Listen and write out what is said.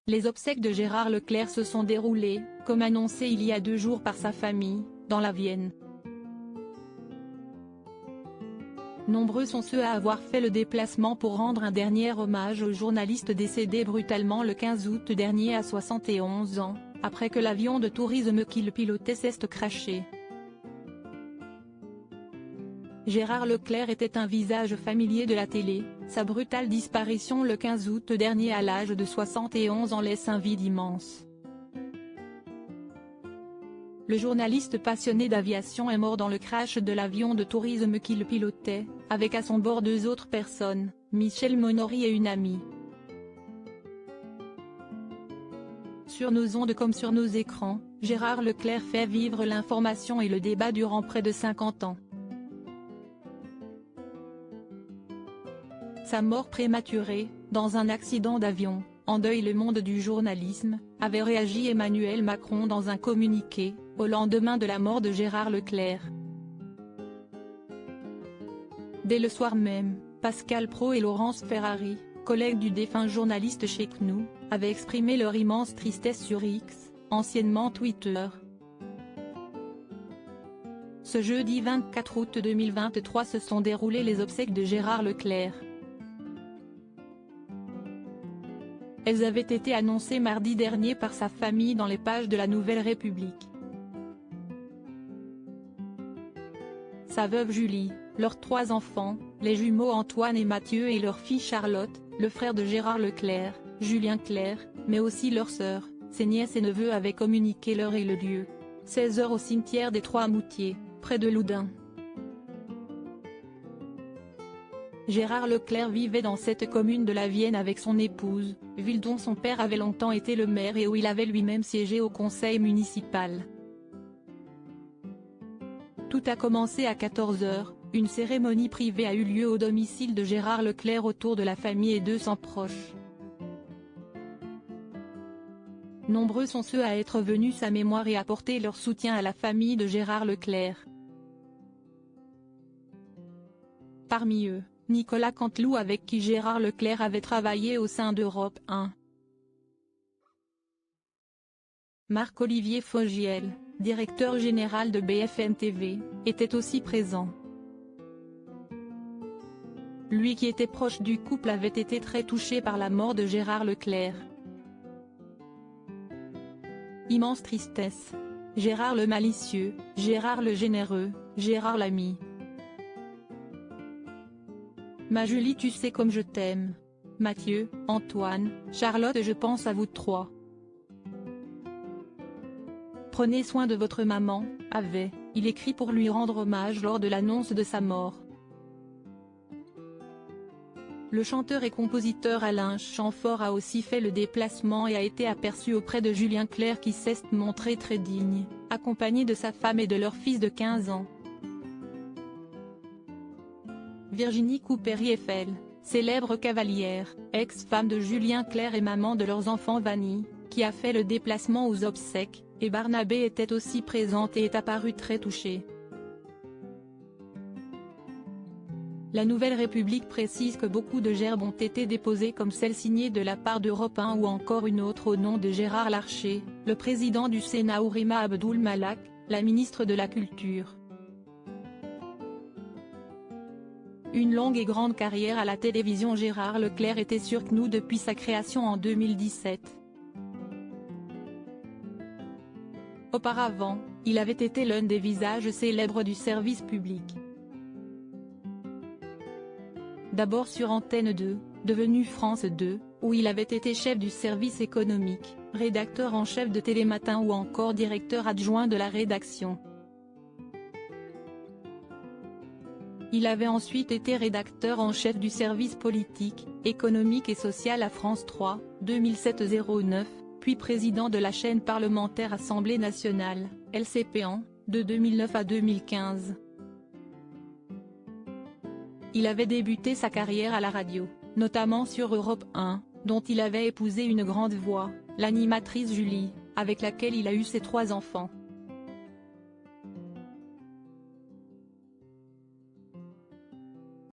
Les obsèques de Gérard Leclerc se sont déroulées, comme annoncé il y a 2 jours par sa famille, dans la Vienne. Nombreux sont ceux à avoir fait le déplacement pour rendre un dernier hommage au journaliste décédé brutalement le 15 août dernier à 71 ans, après que l'avion de tourisme qui le pilotait s'est crashé. Gérard Leclerc était un visage familier de la télé, sa brutale disparition le 15 août dernier à l'âge de 71 ans laisse un vide immense. Le journaliste passionné d'aviation est mort dans le crash de l'avion de tourisme qui le pilotait, avec à son bord 2 autres personnes, Michel Monory et une amie. Sur nos ondes comme sur nos écrans, Gérard Leclerc fait vivre l'information et le débat durant près de 50 ans. Sa mort prématurée, dans un accident d'avion, endeuille le monde du journalisme, avait réagi Emmanuel Macron dans un communiqué, au lendemain de la mort de Gérard Leclerc. Dès le soir même, Pascal Praud et Laurence Ferrari, collègues du défunt journaliste chez CNews, avaient exprimé leur immense tristesse sur X, anciennement Twitter. Ce jeudi 24 août 2023 se sont déroulées les obsèques de Gérard Leclerc. Elles avaient été annoncées mardi dernier par sa famille dans les pages de la Nouvelle République. Sa veuve Julie, leurs 3 enfants, les jumeaux Antoine et Mathieu et leur fille Charlotte, le frère de Gérard Leclerc, Julien Clerc, mais aussi leurs sœurs, ses nièces et neveux avaient communiqué l'heure et le lieu. 16 h au cimetière des Trois-Moutiers, près de Loudun. Gérard Leclerc vivait dans cette commune de la Vienne avec son épouse, ville dont son père avait longtemps été le maire et où il avait lui-même siégé au conseil municipal. Tout a commencé à 14 h, une cérémonie privée a eu lieu au domicile de Gérard Leclerc autour de la famille et 200 proches. Nombreux sont ceux à être venus sa mémoire et apporter leur soutien à la famille de Gérard Leclerc. Parmi eux, Nicolas Canteloup avec qui Gérard Leclerc avait travaillé au sein d'Europe 1. Marc-Olivier Fogiel, directeur général de BFM TV, était aussi présent. Lui qui était proche du couple avait été très touché par la mort de Gérard Leclerc. Immense tristesse. Gérard le malicieux, Gérard le généreux, Gérard l'ami. Ma Julie, tu sais comme je t'aime. Mathieu, Antoine, Charlotte, je pense à vous 3. Prenez soin de votre maman, avait-il écrit pour lui rendre hommage lors de l'annonce de sa mort. Le chanteur et compositeur Alain Chamfort a aussi fait le déplacement et a été aperçu auprès de Julien Clerc qui s'est montré très digne, accompagné de sa femme et de leur fils de 15 ans. Virginie Coupéry-Eiffel, célèbre cavalière, ex-femme de Julien Clerc et maman de leurs enfants Vanny, qui a fait le déplacement aux obsèques, et Barnabé était aussi présente et est apparue très touchée. La Nouvelle République précise que beaucoup de gerbes ont été déposées comme celle signée de la part d'Europe 1 ou encore une autre au nom de Gérard Larcher, le président du Sénat ou Rima Abdul Malak, la ministre de la Culture. Une longue et grande carrière à la télévision, Gérard Leclerc était sur CNews depuis sa création en 2017. Auparavant, il avait été l'un des visages célèbres du service public. D'abord sur Antenne 2, devenue France 2, où il avait été chef du service économique, rédacteur en chef de Télématin ou encore directeur adjoint de la rédaction. Il avait ensuite été rédacteur en chef du service politique, économique et social à France 3, 2007-09, puis président de la chaîne parlementaire Assemblée nationale, LCP1, de 2009 à 2015. Il avait débuté sa carrière à la radio, notamment sur Europe 1, dont il avait épousé une grande voix, l'animatrice Julie, avec laquelle il a eu ses 3 enfants.